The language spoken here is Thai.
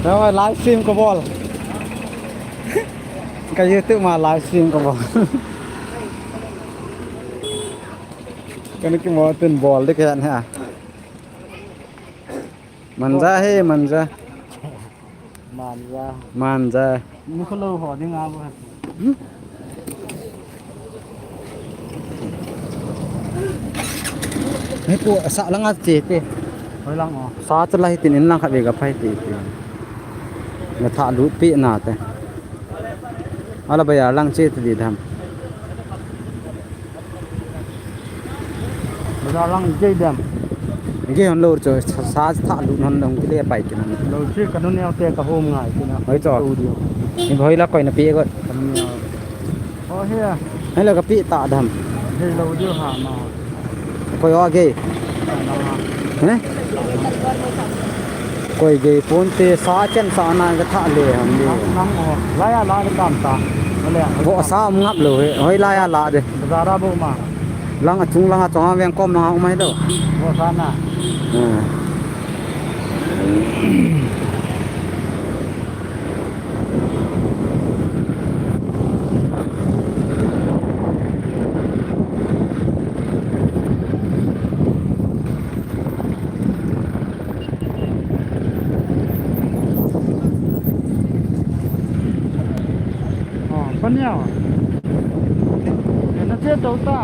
แล้วไลฟ์สตรีมก็บอลก็ยืดตึกมาไลฟ์สตรีมก็บอลก็นึกว่าเป็นบอลได้แค่นั้นฮะมันจะให้มันจะมันจะมึงเขาเล่าหอดีงามว่ะให้กูสะลังอาเจติ เฮ้ยลังอ๋อ สาจะไล่ตินินลังขับเอกกับไฟตีมาถ่าลุปีนาแต่อะไรไปอย่างลังเจตดีทำ เวลาลังใจดำ cái hòn lô rồi xa thả lụn hòn đồng cái này bảy cái này เราชื่อกันนู่นเนี่ยเตะกับโฮมง่ายสินะ mấy trò ตัวเดียว nhưng hơi là coi là pia gọi กันเนี่ยโอ้เฮีย hay là cái pia tạ đầm เฮ้ยเราเดียวหามา coi o ghê nè coi ghê phun tê xa chân xa na cái thả lề hầm đi น้ำอ๋อไล่อะไรตามตานั่นแหละ võ xa ông ngắp rồi hơi lai à lạ đây ซาราโบมา lăng ở chung lăng ở trong ven com nó không mấy đâu โบซาน่ะ อ๋อคนเนี้ยเห็นนักเที่ยวโตต้า